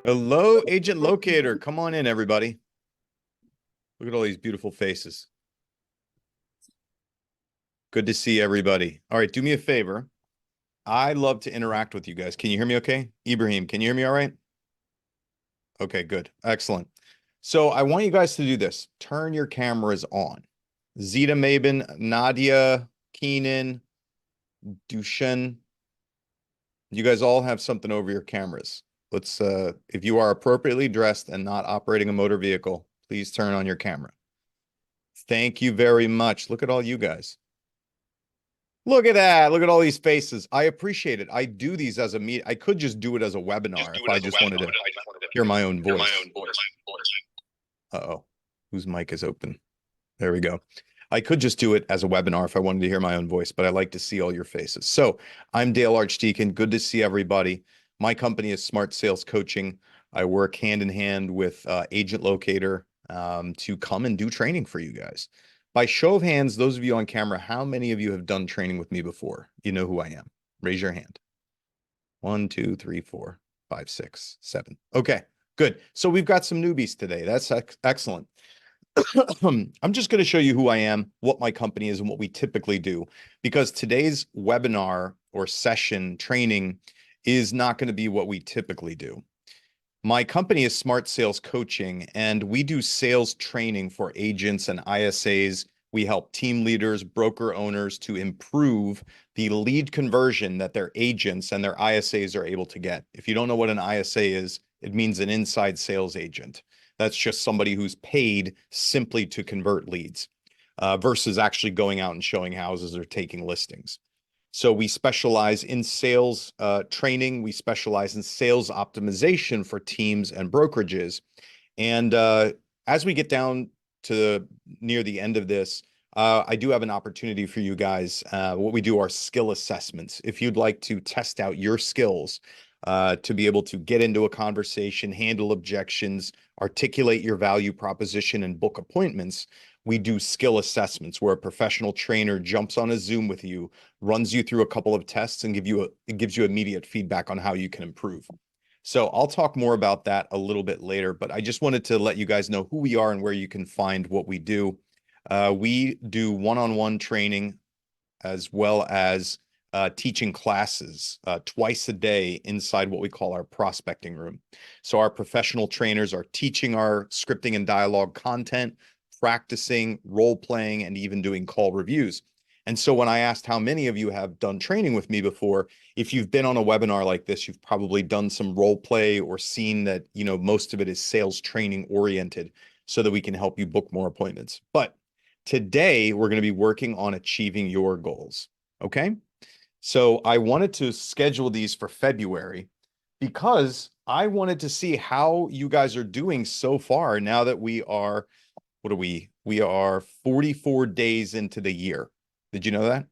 Hello, Agent Locator. Come on in, everybody. Look at all these beautiful faces. Good to see everybody. All right, do me a favor. I love to interact with you guys. Can you hear me okay? Ibrahim, can you hear me all right? Okay, good. Excellent. So I want you guys to do this. Turn your cameras on. Zeta Mabin, Nadia, Keenan, Dushen. You guys all have something over your cameras. Let's, if you are appropriately dressed and not operating a motor vehicle, please turn on your camera. Thank you very much. Look at all you guys. Look at that. Look at all these faces. I appreciate it. I do these as a meet. I could just do it as a webinar if I just wanted to hear my own voice. Uh-oh. Whose mic is open? There we go. I could just do it as a webinar if I wanted to hear my own voice, but I like to see all your faces. So I'm Dale Archdekin. Good to see everybody. My company is Smart Sales Coaching. I work hand in hand with Agent Locator to come and do training for you guys. By show of hands, those of you on camera, how many of you have done training with me before? You know who I am. Raise your hand. 1, 2, 3, 4, 5, 6, 7. Okay, good. So we've got some newbies today. That's excellent. I'm just going to show you who I am, what my company is, and what we typically do, because today's webinar or session training is not going to be what we typically do. My company is Smart Sales Coaching, and we do sales training for agents and ISAs. We help team leaders, broker owners to improve the lead conversion that their agents and their ISAs are able to get. If you don't know what an ISA is, it means an inside sales agent. That's just somebody who's paid simply to convert leads versus actually going out and showing houses or taking listings. So we specialize in sales training. We specialize in sales optimization for teams and brokerages. And as we get down to near the end of this, I do have an opportunity for you guys. What we do are skill assessments. If you'd like to test out your skills to be able to get into a conversation, handle objections, articulate your value proposition, and book appointments, we do skill assessments where a professional trainer jumps on a Zoom with you, runs you through a couple of tests, and gives you immediate feedback on how you can improve. So I'll talk more about that a little bit later, but I just wanted to let you guys know who we are and where you can find what we do. We do one-on-one training as well as teaching classes twice a day inside what we call our prospecting room. So our professional trainers are teaching our scripting and dialogue content, practicing, role-playing, and even doing call reviews. And so when I asked how many of you have done training with me before, if you've been on a webinar like this, you've probably done some role play or seen that, you know, most of it is sales training oriented so that we can help you book more appointments. But today we're going to be working on achieving your goals. Okay. So I wanted to schedule these for February because I wanted to see how you guys are doing so far now that we are, what are we? We are 44 days into the year. Did you know that?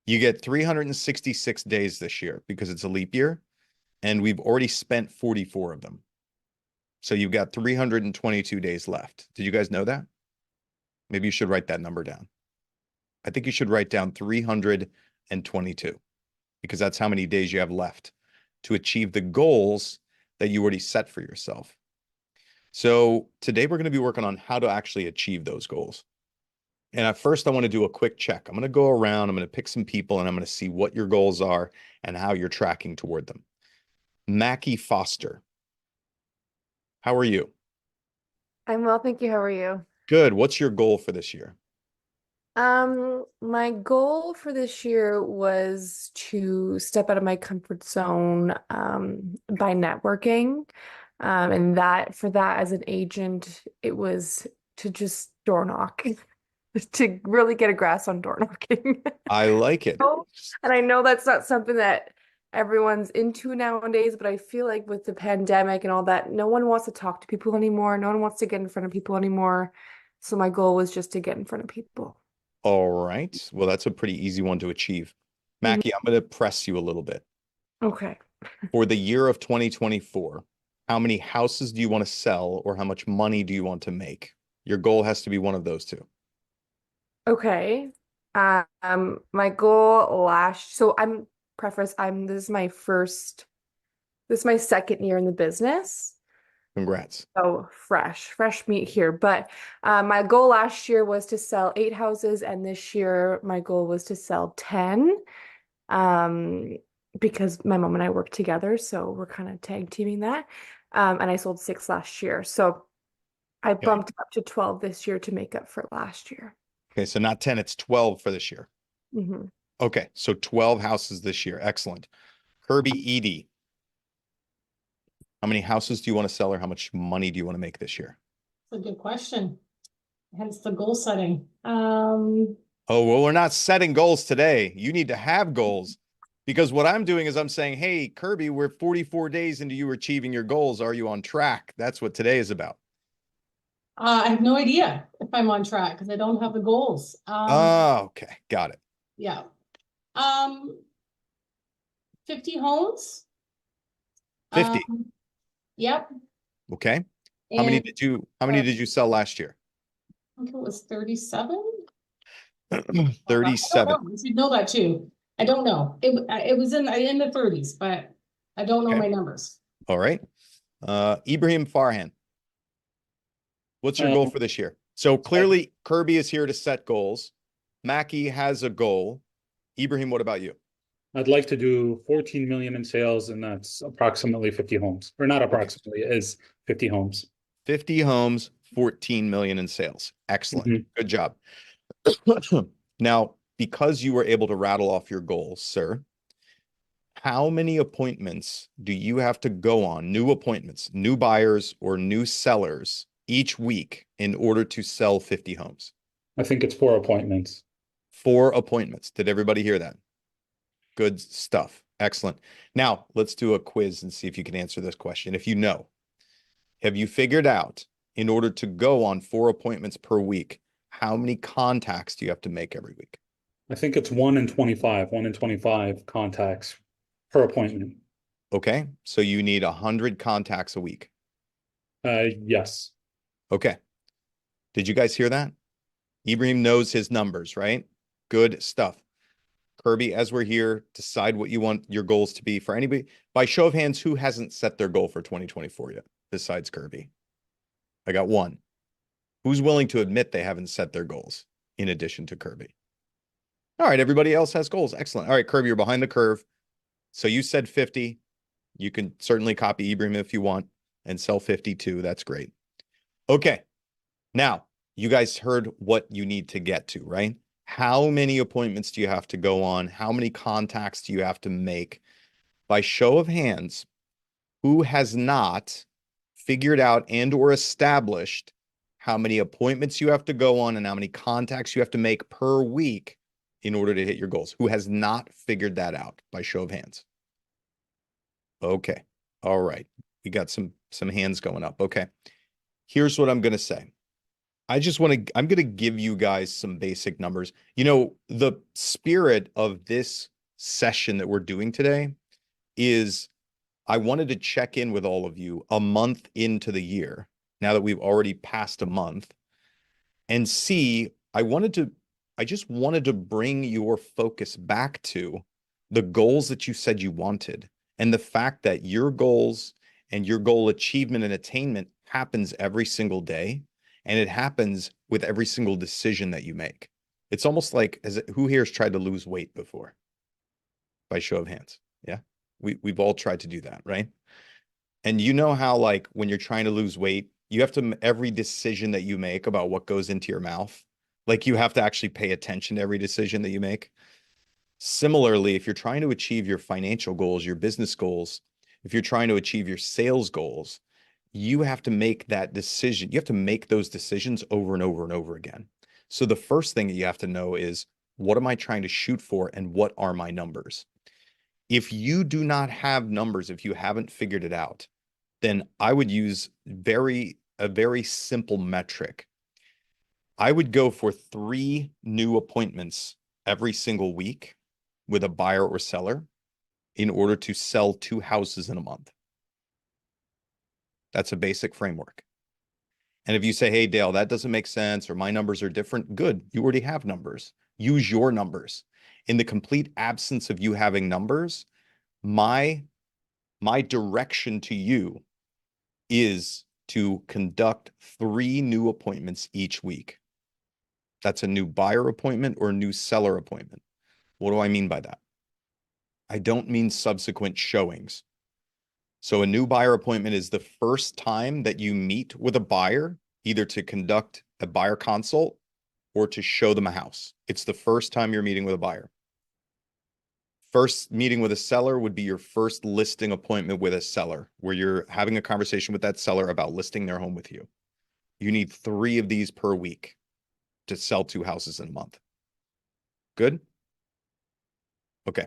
You get 366 days this year because it's a leap year, and we've already spent 44 of them. So you've got 322 days left. Did you guys know that? Maybe you should write that number down. I think you should write down 322 because that's how many days you have left to achieve the goals that you already set for yourself. So today we're going to be working on how to actually achieve those goals. And at first, I want to do a quick check. I'm going to go around, I'm going to pick some people, and I'm going to see what your goals are and how you're tracking toward them. Mackie Foster, how are you? I'm well, thank you. How are you? Good. What's your goal for this year? My goal for this year was to step out of my comfort zone, by networking. And that for that as an agent, it was to just door knock, to really get a grasp on door knocking. I like it. Oh, and I know that's not something that everyone's into nowadays, but I feel like with the pandemic and all that, no one wants to talk to people anymore. No one wants to get in front of people anymore. So my goal was just to get in front of people. All right. Well, that's a pretty easy one to achieve. Mhm. Mackie, I'm going to press you a little bit. Okay. For the year of 2024, how many houses do you want to sell or how much money do you want to make? Your goal has to be one of those two. Okay. My goal so I'm preface, this is my second year in the business. Congrats. So fresh meat here. But my goal last year was to sell 8 houses, and this year my goal was to sell 10. Um, because my mom and I work together, so we're kind of tag teaming that. And I sold 6 last year. So I Okay. bumped up to 12 this year to make up for last year. Okay, so not 10, it's 12 for this year. Hmm. Okay, so 12 houses this year. Excellent. Kirby Edie, how many houses do you want to sell, or how much money do you want to make this year? That's a good question. Hence the goal setting. Oh, well, we're not setting goals today. You need to have goals, because what I'm doing is I'm saying, hey, Kirby, we're 44 days into you achieving your goals. Are you on track? That's what today is about. I have no idea if I'm on track because I don't have the goals. Oh, okay. Got it. Yeah. 50 homes. 50. Yep. Okay. How many did you sell last year? I think it was 37. 37. I you should know that too. I don't know. It was in the 30s, but I don't know Okay. my numbers. All right. Ibrahim Farhan, what's your goal for this year? So clearly Kirby is here to set goals. Mackie has a goal. Ibrahim, what about you? I'd like to do 14 million in sales, and that's approximately 50 homes, or not approximately, it is 50 homes. 50 homes, 14 million in sales. Excellent. Mhm. Good job. Now, because you were able to rattle off your goals, sir, how many appointments do you have to go on, new appointments, new buyers or new sellers each week in order to sell 50 homes? I think it's 4 appointments. 4 appointments. Did everybody hear that? Good stuff. Excellent. Now, let's do a quiz and see if you can answer this question. If you know, have you figured out, in order to go on 4 appointments per week, how many contacts do you have to make every week? I think it's 1 in 25, 1 in 25 contacts per appointment. Okay, so you need 100 contacts a week. Yes. Okay. Did you guys hear that? Ibrahim knows his numbers, right? Good stuff. Kirby, as we're here, decide what you want your goals to be for anybody. By show of hands, who hasn't set their goal for 2024 yet, besides Kirby? I got 1. Who's willing to admit they haven't set their goals in addition to Kirby? All right, everybody else has goals. Excellent. All right, Kirby, you're behind the curve. So you said 50. You can certainly copy Ibrahim if you want and sell 52. That's great. Okay. Now, you guys heard what you need to get to, right? How many appointments do you have to go on? How many contacts do you have to make? By show of hands, who has not figured out and or established how many appointments you have to go on and how many contacts you have to make per week in order to hit your goals? Who has not figured that out, by show of hands? Okay. All right. We got some hands going up. Okay. Here's what I'm going to say. I'm going to give you guys some basic numbers. You know, the spirit of this session that we're doing today is I wanted to check in with all of you a month into the year, now that we've already passed a month, and see, I just wanted to bring your focus back to the goals that you said you wanted, and the fact that your goals and your goal achievement and attainment happens every single day. And it happens with every single decision that you make. It's almost like, who here has tried to lose weight before? By show of hands. Yeah. We've all tried to do that, right? And you know how, like, when you're trying to lose weight, you have to, every decision that you make about what goes into your mouth, like, you have to actually pay attention to every decision that you make. Similarly, if you're trying to achieve your financial goals, your business goals, if you're trying to achieve your sales goals, you have to make that decision. You have to make those decisions over and over and over again. So the first thing that you have to know is, what am I trying to shoot for and what are my numbers? If you do not have numbers, if you haven't figured it out, then I would use a very simple metric. I would go for 3 new appointments every single week with a buyer or seller in order to sell 2 houses in a month. That's a basic framework. And if you say, hey, Dale, that doesn't make sense, or my numbers are different, good. You already have numbers. Use your numbers. In the complete absence of you having numbers, my direction to you is to conduct 3 new appointments each week. That's a new buyer appointment or a new seller appointment. What do I mean by that? I don't mean subsequent showings. So a new buyer appointment is the first time that you meet with a buyer, either to conduct a buyer consult or to show them a house. It's the first time you're meeting with a buyer. First meeting with a seller would be your first listing appointment with a seller, where you're having a conversation with that seller about listing their home with you. You need 3 of these per week to sell 2 houses in a month. Good? Okay.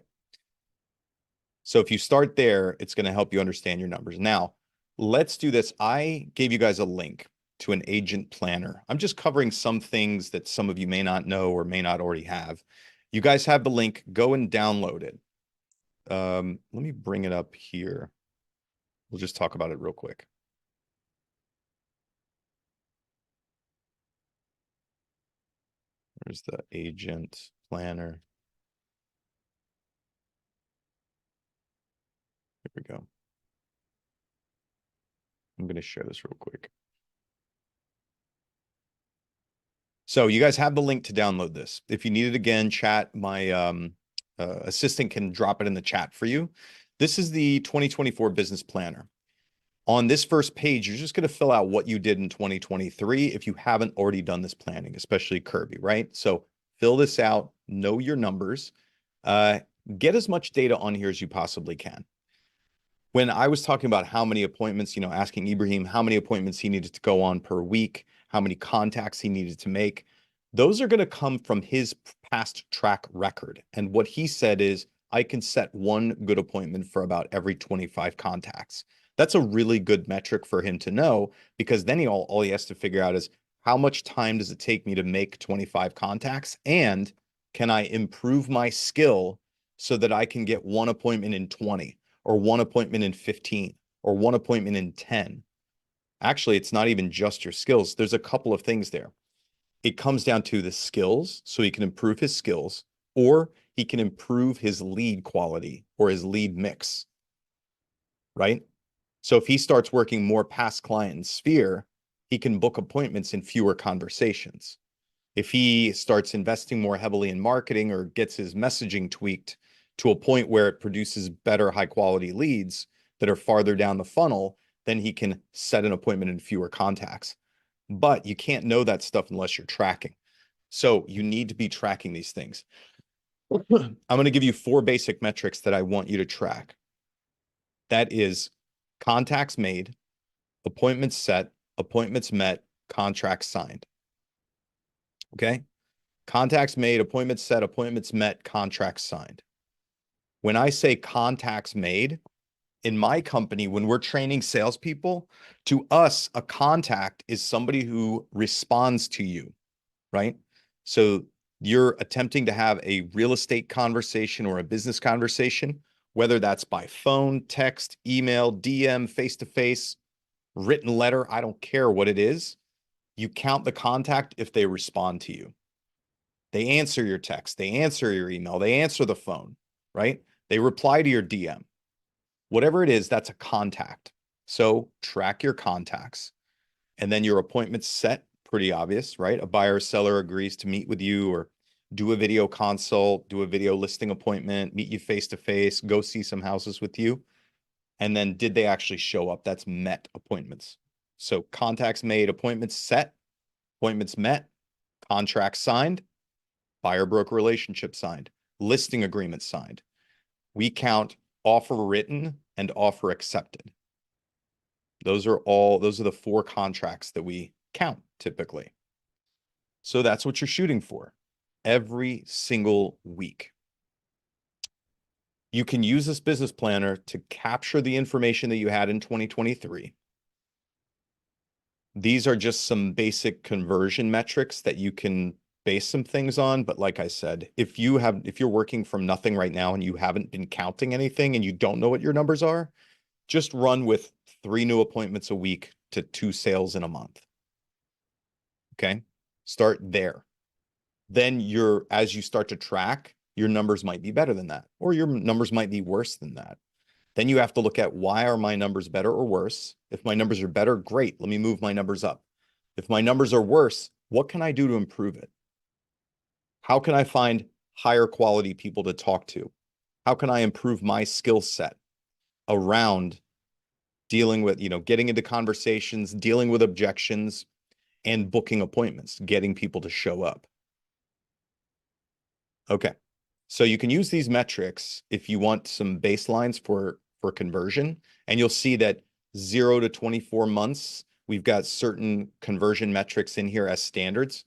So if you start there, it's going to help you understand your numbers. Now, let's do this. I gave you guys a link to an agent planner. I'm just covering some things that some of you may not know or may not already have. You guys have the link. Go and download it. Let me bring it up here. We'll just talk about it real quick. There's the agent planner. Here we go. I'm going to share this real quick. So you guys have the link to download this. If you need it again, chat, my assistant can drop it in the chat for you. This is the 2024 business planner. On this first page, you're just going to fill out what you did in 2023 if you haven't already done this planning, especially Kirby, right? So fill this out, know your numbers, get as much data on here as you possibly can. When I was talking about how many appointments, asking Ibrahim how many appointments he needed to go on per week, how many contacts he needed to make, those are going to come from his past track record. And what he said is, I can set 1 good appointment for about every 25 contacts. That's a really good metric for him to know, because then all he has to figure out is, how much time does it take me to make 25 contacts? And can I improve my skill so that I can get 1 appointment in 20? Or 1 appointment in 15, or 1 appointment in 10. Actually, it's not even just your skills. There's a couple of things there. It comes down to the skills, so he can improve his skills, or he can improve his lead quality or his lead mix, right? So if he starts working more past client and sphere, he can book appointments in fewer conversations. If he starts investing more heavily in marketing or gets his messaging tweaked to a point where it produces better high quality leads that are farther down the funnel, then he can set an appointment in fewer contacts. But you can't know that stuff unless you're tracking. So you need to be tracking these things. I'm going to give you 4 basic metrics that I want you to track. That is contacts made, appointments set, appointments met, contracts signed. Okay? Contacts made, appointments set, appointments met, contracts signed. When I say contacts made, in my company, when we're training salespeople, to us, a contact is somebody who responds to you, right? So you're attempting to have a real estate conversation or a business conversation, whether that's by phone, text, email, DM, face-to-face, written letter, I don't care what it is. You count the contact if they respond to you. They answer your text, they answer your email, they answer the phone, right? They reply to your DM. Whatever it is, that's a contact. So track your contacts. And then your appointment's set, pretty obvious, right? A buyer or seller agrees to meet with you or do a video consult, do a video listing appointment, meet you face-to-face, go see some houses with you. And then did they actually show up? That's met appointments. So contacts made, appointments set, appointments met, contracts signed, buyer-broker relationship signed, listing agreement signed. We count offer written and offer accepted. Those are the 4 contracts that we count typically. So that's what you're shooting for every single week. You can use this business planner to capture the information that you had in 2023. These are just some basic conversion metrics that you can base some things on. But like I said, if you're working from nothing right now and you haven't been counting anything and you don't know what your numbers are, just run with 3 new appointments a week to 2 sales in a month. Okay. Start there. Then as you start to track, your numbers might be better than that, or your numbers might be worse than that. Then you have to look at, why are my numbers better or worse? If my numbers are better, great, let me move my numbers up. If my numbers are worse, what can I do to improve it? How can I find higher quality people to talk to? How can I improve my skill set around dealing with, getting into conversations, dealing with objections, and booking appointments, getting people to show up? Okay. So you can use these metrics if you want some baselines for conversion, and you'll see that 0 to 24 months, we've got certain conversion metrics in here as standards.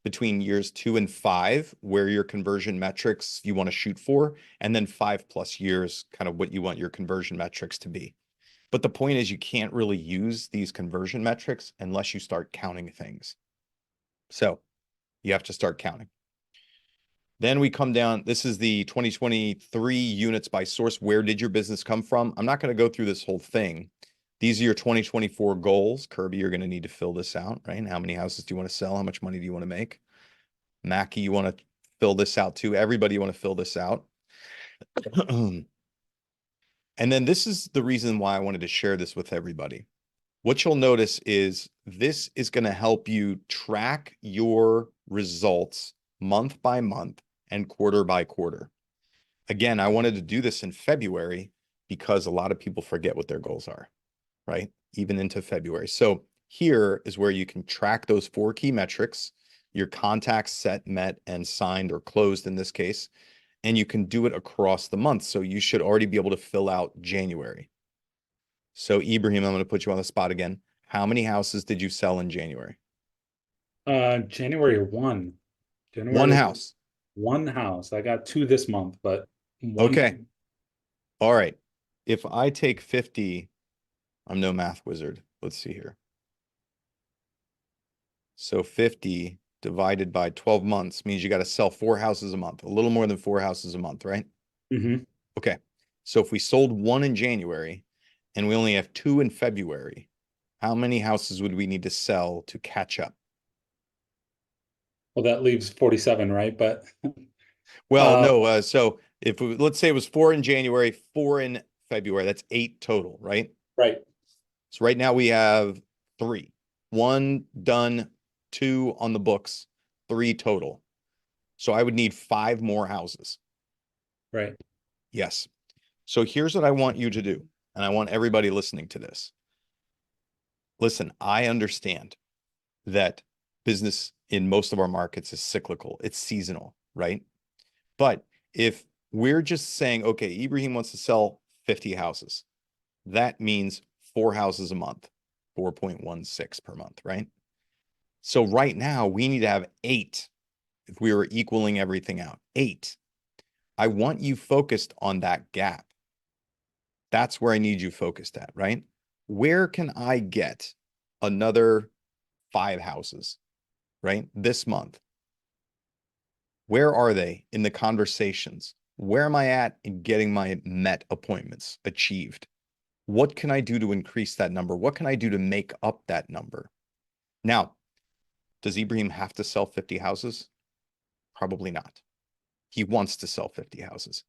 Between years 2 and 5, where your conversion metrics you want to shoot for, and then 5+ years, kind of what you want your conversion metrics to be. But the point is, you can't really use these conversion metrics unless you start counting things. So you have to start counting. Then we come down, this is the 2023 units by source. Where did your business come from? I'm not going to go through this whole thing. These are your 2024 goals. Kirby, you're going to need to fill this out, right? How many houses do you want to sell? How much money do you want to make? Mackie, you want to fill this out too. Everybody, you want to fill this out. And then this is the reason why I wanted to share this with everybody. What you'll notice is this is going to help you track your results month by month and quarter by quarter. Again, I wanted to do this in February because a lot of people forget what their goals are, right? Even into February. So here is where you can track those 4 key metrics, your contacts set, met, and signed or closed in this case, and you can do it across the month. So you should already be able to fill out January. So Ibrahim, I'm going to put you on the spot again. How many houses did you sell in January? January 1. January One house. One house. I got 2 this month, but one. Okay. All right. If I take 50, I'm no math wizard. Let's see here. So 50 divided by 12 months means you got to sell 4 houses a month, a little more than 4 houses a month, right? Mm-hmm. Okay. So if we sold 1 in January and we only have 2 in February, how many houses would we need to sell to catch up? Well, that leaves 47, right? But Well, no. So if let's say it was 4 in January, 4 in February, that's 8 total, right? right. So right now we have 3. 1 done, 2 on the books, 3 total. So I would need 5 more houses. Right. Yes. So here's what I want you to do, and I want everybody listening to this. Listen, I understand that business in most of our markets is cyclical. It's seasonal, right? But if we're just saying, okay, Ibrahim wants to sell 50 houses, that means 4 houses a month, 4.16 per month, right? So right now we need to have 8 if we were equaling everything out. 8. I want you focused on that gap. That's where I need you focused at, right? Where can I get another 5 houses, right? This month. Where are they in the conversations? Where am I at in getting my met appointments achieved? What can I do to increase that number? What can I do to make up that number? Now, does Ibrahim have to sell 50 houses? Probably not. He wants to sell 50 houses.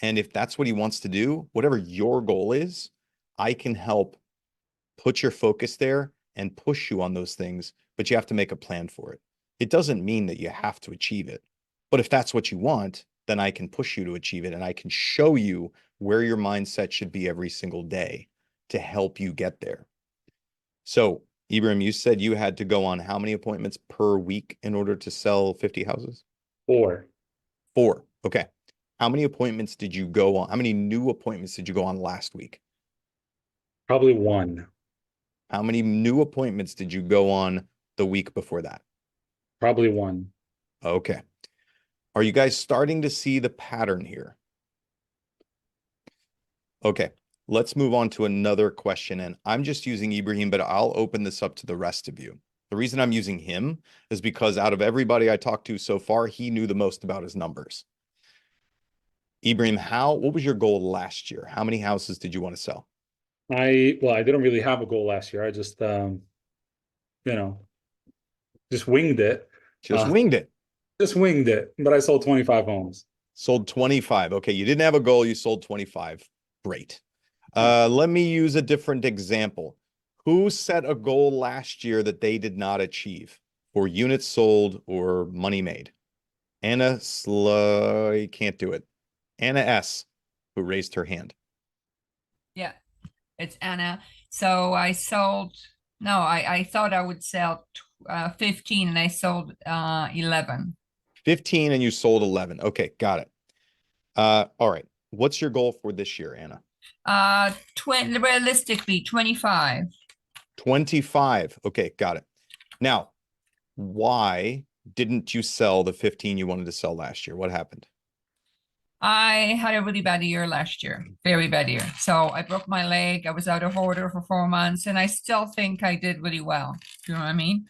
And if that's what he wants to do, whatever your goal is, I can help put your focus there and push you on those things, but you have to make a plan for it. It doesn't mean that you have to achieve it. But if that's what you want, then I can push you to achieve it, and I can show you where your mindset should be every single day to help you get there. So, Ibrahim, you said you had to go on how many appointments per week in order to sell 50 houses? 4. 4. Okay. How many appointments did you go on? How many new appointments did you go on last week? Probably 1. How many new appointments did you go on the week before that? Probably 1. Okay. Are you guys starting to see the pattern here? Okay. Let's move on to another question. And I'm just using Ibrahim, but I'll open this up to the rest of you. The reason I'm using him is because out of everybody I talked to so far, he knew the most about his numbers. Ibrahim, what was your goal last year? How many houses did you want to sell? I didn't really have a goal last year. I just just winged it. Just winged it. Just winged it, but I sold 25 homes. Sold 25. Okay, you didn't have a goal, you sold 25. Great. Let me use a different example. Who set a goal last year that they did not achieve for units sold or money made? Anna Sly can't do it. Anna S, who raised her hand. Yeah, it's Anna. So I sold, no, I thought I would sell 15 and I sold 11. 15 and you sold 11. Okay, got it. All right. What's your goal for this year, Anna? 20, realistically, 25. 25. Okay, got it. Now, why didn't you sell the 15 you wanted to sell last year? What happened? I had a really bad year last year, very bad year. So I broke my leg. I was out of order for 4 months, and I still think I did really well. Do you know what I mean?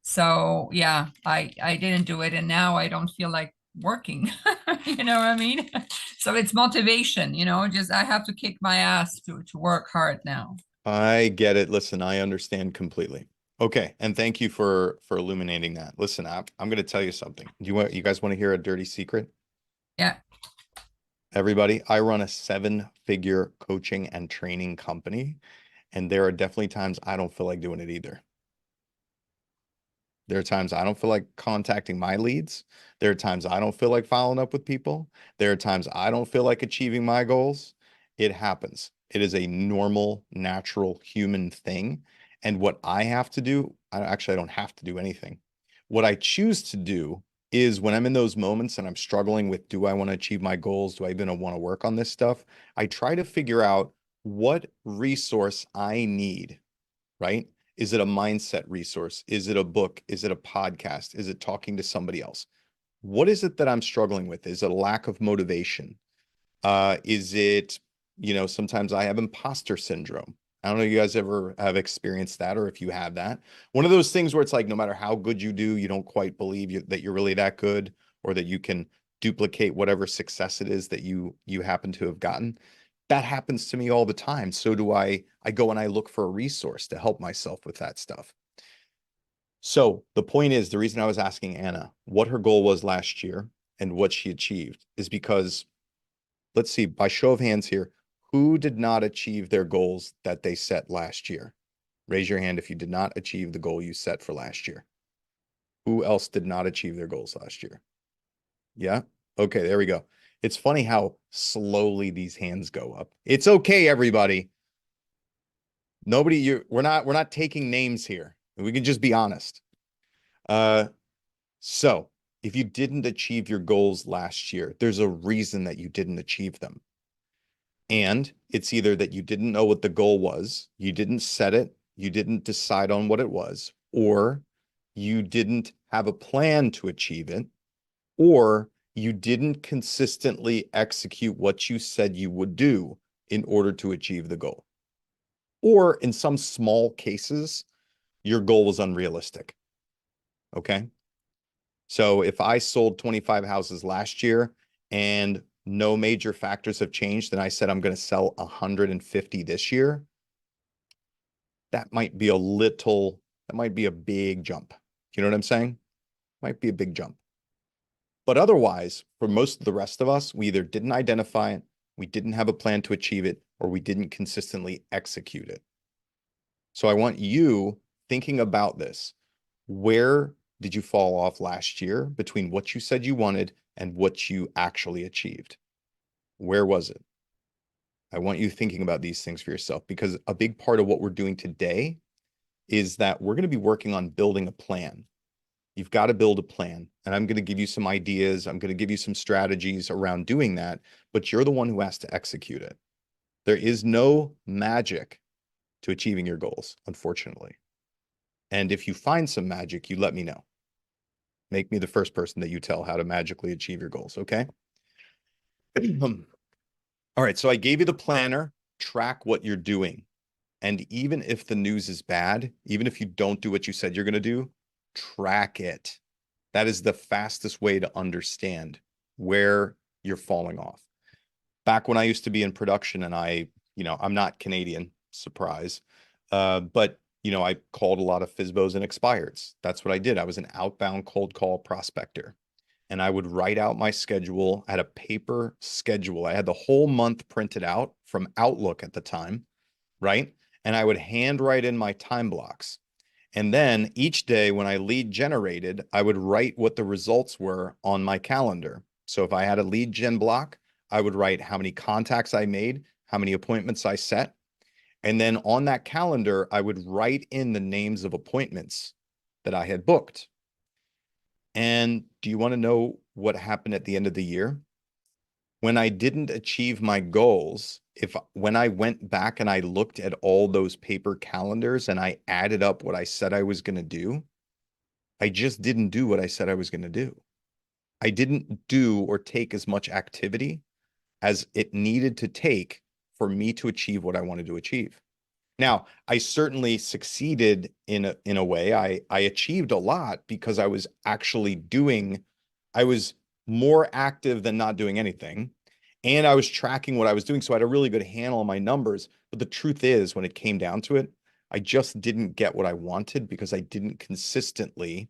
So yeah, I didn't do it, and now I don't feel like working. You know what I mean? So it's motivation, just I have to kick my ass to work hard now. I get it. Listen, I understand completely. Okay, and thank you for illuminating that. Listen, I'm going to tell you something. You guys want to hear a dirty secret? Yeah. Everybody, I run a 7-figure coaching and training company, and there are definitely times I don't feel like doing it either. There are times I don't feel like contacting my leads. There are times I don't feel like following up with people. There are times I don't feel like achieving my goals. It happens. It is a normal, natural human thing. And what I have to do, I don't have to do anything. What I choose to do is when I'm in those moments and I'm struggling with, do I want to achieve my goals? Do I even want to work on this stuff? I try to figure out what resource I need, right? Is it a mindset resource? Is it a book? Is it a podcast? Is it talking to somebody else? What is it that I'm struggling with? Is it a lack of motivation? Is it, sometimes I have imposter syndrome. I don't know if you guys ever have experienced that or if you have that. One of those things where it's like, no matter how good you do, you don't quite believe that you're really that good or that you can duplicate whatever success it is that you happen to have gotten. That happens to me all the time. So do I go and I look for a resource to help myself with that stuff. So the point is, the reason I was asking Anna what her goal was last year and what she achieved is because, let's see, by show of hands here, who did not achieve their goals that they set last year? Raise your hand if you did not achieve the goal you set for last year. Who else did not achieve their goals last year? Yeah? Okay, there we go. It's funny how slowly these hands go up. It's okay, everybody. We're not taking names here. We can just be honest. So if you didn't achieve your goals last year, there's a reason that you didn't achieve them. And it's either that you didn't know what the goal was, you didn't set it, you didn't decide on what it was, or you didn't have a plan to achieve it, or you didn't consistently execute what you said you would do in order to achieve the goal. Or in some small cases, your goal was unrealistic. Okay. So if I sold 25 houses last year and no major factors have changed, and I said I'm going to sell 150 this year, that might be a big jump. You know what I'm saying? Might be a big jump. But otherwise, for most of the rest of us, we either didn't identify it, we didn't have a plan to achieve it, or we didn't consistently execute it. So I want you thinking about this. Where did you fall off last year between what you said you wanted and what you actually achieved? Where was it? I want you thinking about these things for yourself, because a big part of what we're doing today is that we're going to be working on building a plan. You've got to build a plan, and I'm going to give you some ideas. I'm going to give you some strategies around doing that, but you're the one who has to execute it. There is no magic to achieving your goals, unfortunately. And if you find some magic, you let me know. Make me the first person that you tell how to magically achieve your goals, okay? All right, so I gave you the planner. Track what you're doing. And even if the news is bad, even if you don't do what you said you're going to do, track it. That is the fastest way to understand where you're falling off. Back when I used to be in production, and I'm not Canadian, surprise, but I called a lot of FSBOs and expireds. That's what I did. I was an outbound cold call prospector. and I would write out my schedule. I had a paper schedule. I had the whole month printed out from Outlook at the time, right? And I would handwrite in my time blocks. And then each day when I lead generated, I would write what the results were on my calendar. So if I had a lead gen block, I would write how many contacts I made, how many appointments I set. And then on that calendar, I would write in the names of appointments that I had booked. And do you want to know what happened at the end of the year? When I didn't achieve my goals, when I went back and I looked at all those paper calendars and I added up what I said I was going to do, I just didn't do what I said I was going to do. I didn't do or take as much activity as it needed to take for me to achieve what I wanted to achieve. Now, I certainly succeeded in a way. I achieved a lot because I was actually doing, I was more active than not doing anything. And I was tracking what I was doing. So I had a really good handle on my numbers. But the truth is, when it came down to it, I just didn't get what I wanted because I didn't consistently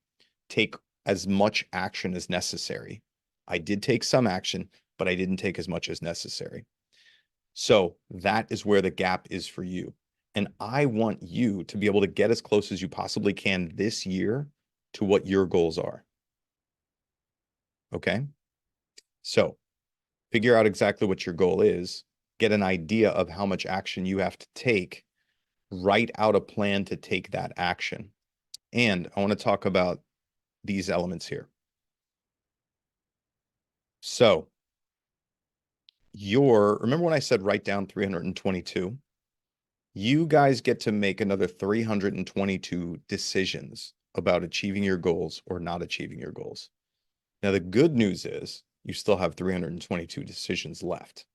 take as much action as necessary. I did take some action, but I didn't take as much as necessary. So that is where the gap is for you. And I want you to be able to get as close as you possibly can this year to what your goals are. Okay? So figure out exactly what your goal is, get an idea of how much action you have to take, write out a plan to take that action. And I want to talk about these elements here. So remember when I said write down 322? You guys get to make another 322 decisions about achieving your goals or not achieving your goals. Now, the good news is you still have 322 decisions left.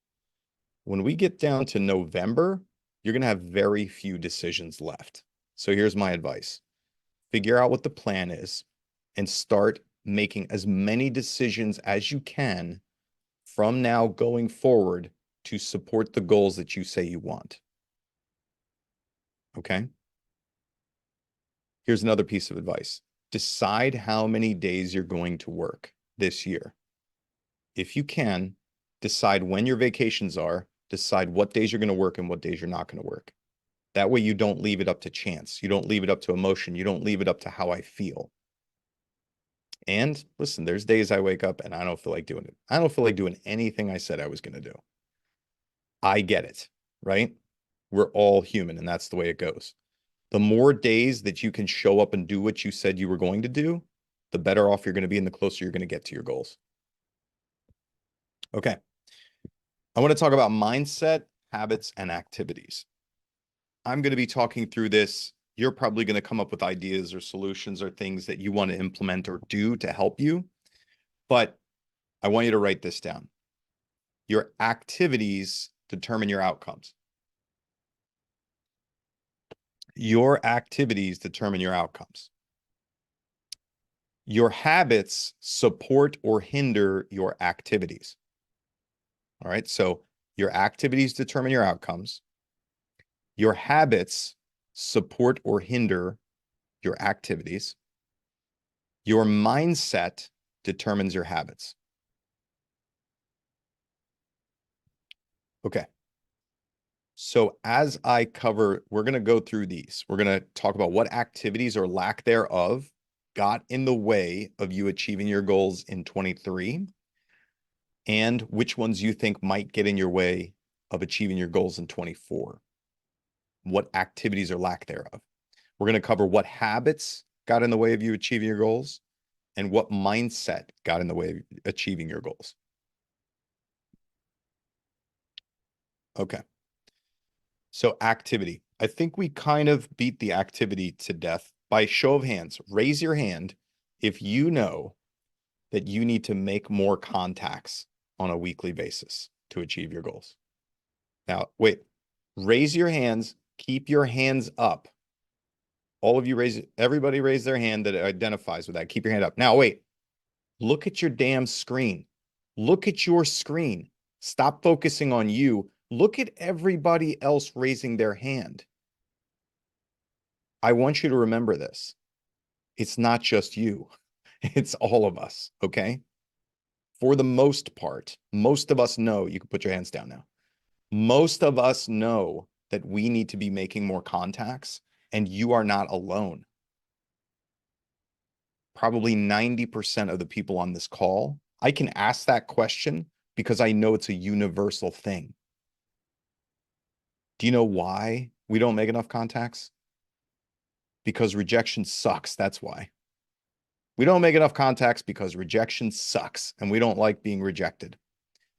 When we get down to November, you're going to have very few decisions left. So here's my advice. Figure out what the plan is and start making as many decisions as you can from now going forward to support the goals that you say you want. Okay? Here's another piece of advice. Decide how many days you're going to work this year. If you can, decide when your vacations are, decide what days you're going to work and what days you're not going to work. That way you don't leave it up to chance. You don't leave it up to emotion. You don't leave it up to how I feel. And listen, there's days I wake up and I don't feel like doing it. I don't feel like doing anything I said I was going to do. I get it, right? We're all human and that's the way it goes. The more days that you can show up and do what you said you were going to do, the better off you're going to be and the closer you're going to get to your goals. Okay. I want to talk about mindset, habits, and activities. I'm going to be talking through this. You're probably going to come up with ideas or solutions or things that you want to implement or do to help you. But I want you to write this down. Your activities determine your outcomes. Your activities determine your outcomes. Your habits support or hinder your activities. All right, so your activities determine your outcomes. Your habits support or hinder your activities. Your mindset determines your habits. Okay. So as I cover, we're going to go through these. We're going to talk about what activities or lack thereof got in the way of you achieving your goals in 23 and which ones you think might get in your way of achieving your goals in 24. What activities or lack thereof. We're going to cover what habits got in the way of you achieving your goals and what mindset got in the way of achieving your goals. Okay. So activity. I think we kind of beat the activity to death. By show of hands, raise your hand if you know that you need to make more contacts on a weekly basis to achieve your goals. Now, wait, raise your hands, keep your hands up. All of you everybody raise their hand that identifies with that. Keep your hand up. Now, wait, look at your damn screen. Look at your screen. Stop focusing on you. Look at everybody else raising their hand. I want you to remember this. It's not just you. It's all of us, okay? for the most part, most of us know, you can put your hands down now. Most of us know that we need to be making more contacts, and you are not alone. Probably 90% of the people on this call, I can ask that question because I know it's a universal thing. Do you know why we don't make enough contacts? Because rejection sucks. That's why. We don't make enough contacts because rejection sucks and we don't like being rejected.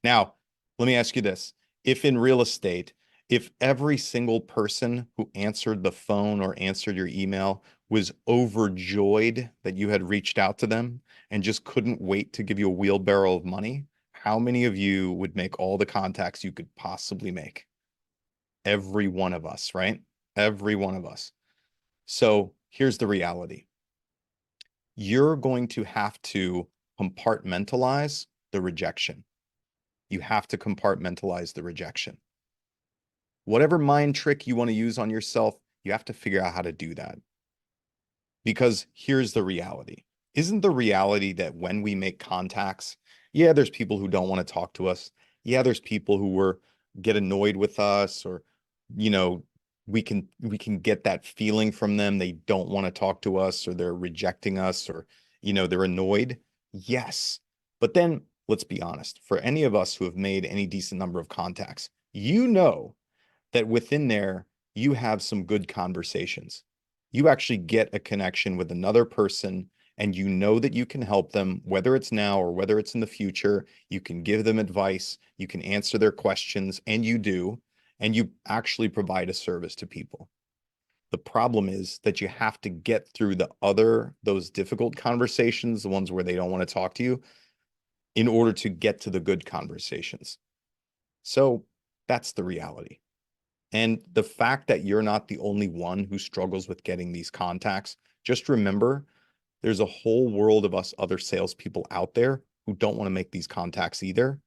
Now, let me ask you this. If in real estate, if every single person who answered the phone or answered your email was overjoyed that you had reached out to them and just couldn't wait to give you a wheelbarrow of money, how many of you would make all the contacts you could possibly make? Every one of us, right? Every one of us. So here's the reality. You're going to have to compartmentalize the rejection. You have to compartmentalize the rejection. Whatever mind trick you want to use on yourself, you have to figure out how to do that. Because here's the reality. Isn't the reality that when we make contacts, yeah, there's people who don't want to talk to us. Yeah, there's people who get annoyed with us, or, you know, we can get that feeling from them. They don't want to talk to us, or they're rejecting us, or, you know, they're annoyed. Yes. But then let's be honest, for any of us who have made any decent number of contacts, you know that within there, you have some good conversations. You actually get a connection with another person, and you know that you can help them, whether it's now or whether it's in the future. You can give them advice, you can answer their questions, and you do, and you actually provide a service to people. The problem is that you have to get through those difficult conversations, the ones where they don't want to talk to you, in order to get to the good conversations. So that's the reality. And the fact that you're not the only one who struggles with getting these contacts, just remember, there's a whole world of us other salespeople out there who don't want to make these contacts either.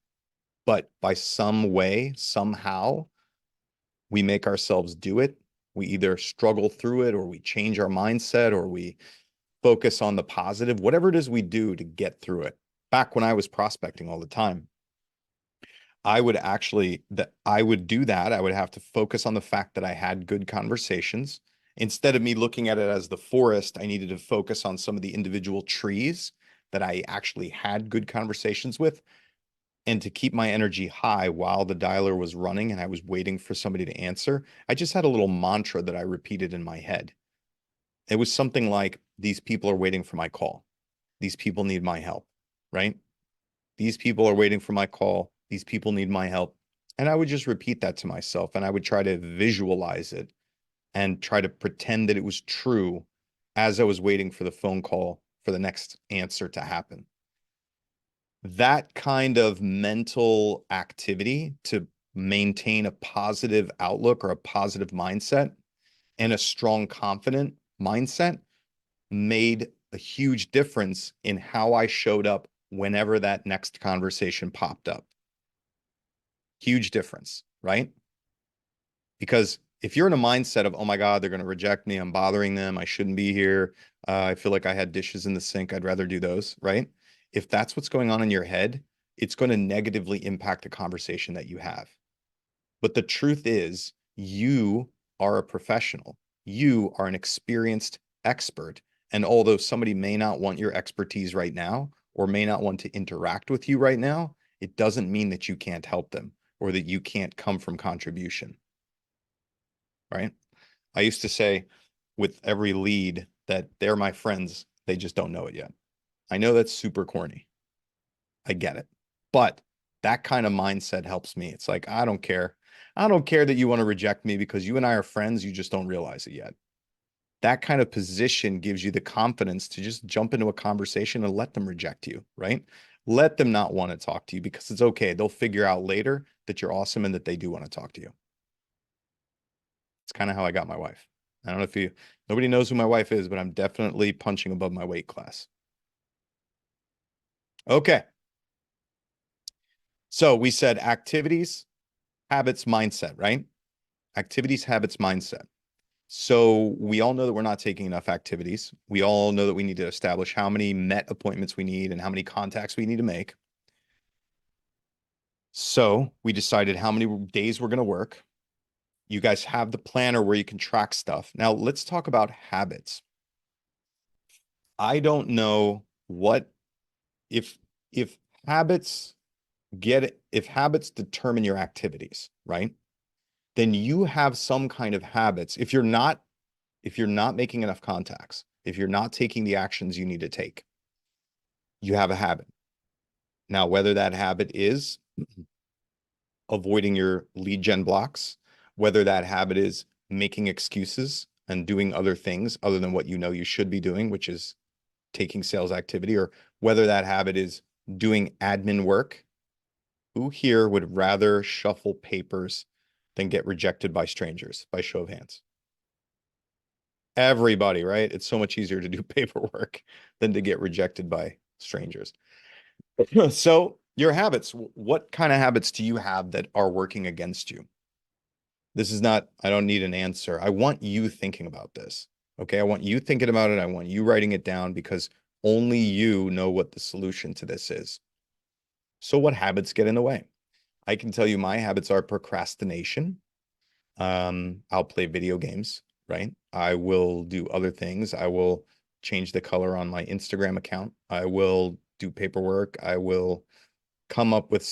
But by some way, somehow, we make ourselves do it. We either struggle through it, or we change our mindset, or we focus on the positive, whatever it is we do to get through it. Back when I was prospecting all the time, I would do that. I would have to focus on the fact that I had good conversations. Instead of me looking at it as the forest, I needed to focus on some of the individual trees that I actually had good conversations with. And to keep my energy high while the dialer was running and I was waiting for somebody to answer, I just had a little mantra that I repeated in my head. It was something like, these people are waiting for my call. These people need my help, right? These people are waiting for my call. These people need my help. And I would just repeat that to myself, and I would try to visualize it and try to pretend that it was true as I was waiting for the phone call for the next answer to happen. That kind of mental activity to maintain a positive outlook or a positive mindset and a strong, confident mindset made a huge difference in how I showed up whenever that next conversation popped up. Huge difference, right? Because if you're in a mindset of, oh my God, they're going to reject me, I'm bothering them, I shouldn't be here, I feel like I had dishes in the sink, I'd rather do those, right? If that's what's going on in your head, it's going to negatively impact the conversation that you have. But the truth is, you are a professional. You are an experienced expert. And although somebody may not want your expertise right now, or may not want to interact with you right now, it doesn't mean that you can't help them or that you can't come from contribution, right? I used to say with every lead that they're my friends, they just don't know it yet. I know that's super corny. I get it. But that kind of mindset helps me. It's like, I don't care. I don't care that you want to reject me because you and I are friends. You just don't realize it yet. That kind of position gives you the confidence to just jump into a conversation and let them reject you, right? Let them not want to talk to you because it's okay. They'll figure out later that you're awesome and that they do want to talk to you. It's kind of how I got my wife. I don't know if nobody knows who my wife is, but I'm definitely punching above my weight class. Okay. So we said activities, habits, mindset, right? Activities, habits, mindset. So we all know that we're not taking enough activities. We all know that we need to establish how many met appointments we need and how many contacts we need to make. So we decided how many days we're going to work. You guys have the planner where you can track stuff. Now let's talk about habits. I don't know what if habits if habits determine your activities, right? Then you have some kind of habits. If you're not making enough contacts, if you're not taking the actions you need to take, you have a habit. Now, whether that habit is avoiding your lead gen blocks, whether that habit is making excuses and doing other things other than what you know you should be doing, which is taking sales activity, or whether that habit is doing admin work. Who here would rather shuffle papers than get rejected by strangers? By show of hands. Everybody, right? It's so much easier to do paperwork than to get rejected by strangers. So your habits, what kind of habits do you have that are working against you? This is not, I don't need an answer. I want you thinking about this. Okay. I want you thinking about it. I want you writing it down because only you know what the solution to this is. So what habits get in the way? I can tell you my habits are procrastination. I'll play video games, right? I will do other things. I will change the color on my Instagram account. I will do paperwork. I will come up with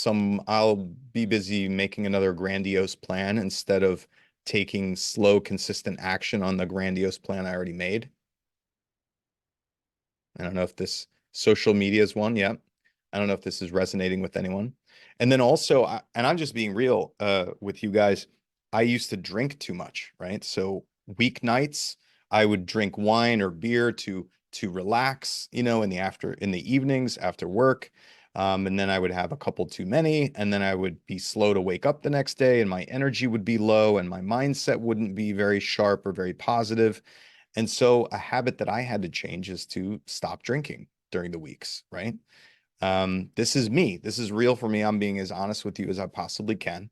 I'll be busy making another grandiose plan instead of taking slow, consistent action on the grandiose plan I already made. I don't know if this social media is one. Yeah. I don't know if this is resonating with anyone. And then also, and I'm just being real with you guys, I used to drink too much, right? So weeknights, I would drink wine or beer to relax, in the evenings after work. And then I would have a couple too many, and then I would be slow to wake up the next day, and my energy would be low, and my mindset wouldn't be very sharp or very positive. And so a habit that I had to change is to stop drinking during the weeks, right? This is me. This is real for me. I'm being as honest with you as I possibly can.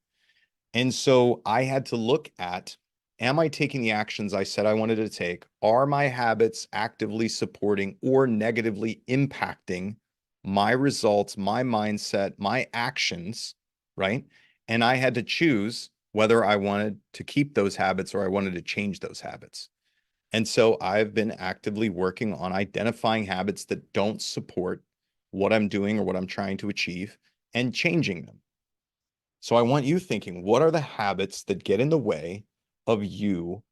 And so I had to look at, am I taking the actions I said I wanted to take? Are my habits actively supporting or negatively impacting my results, my mindset, my actions, right? And I had to choose whether I wanted to keep those habits or I wanted to change those habits. And so I've been actively working on identifying habits that don't support what I'm doing or what I'm trying to achieve and changing them. So I want you thinking, what are the habits that get in the way of you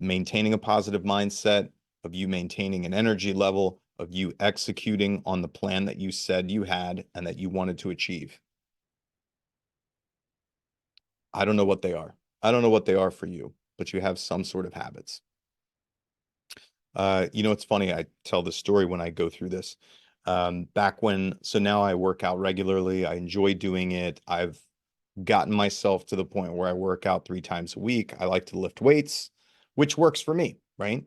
maintaining a positive mindset, of you maintaining an energy level, of you executing on the plan that you said you had and that you wanted to achieve? I don't know what they are. I don't know what they are for you, but you have some sort of habits. It's funny, I tell the story when I go through this. So now I work out regularly. I enjoy doing it. I've gotten myself to the point where I work out 3 times a week. I like to lift weights, which works for me, right?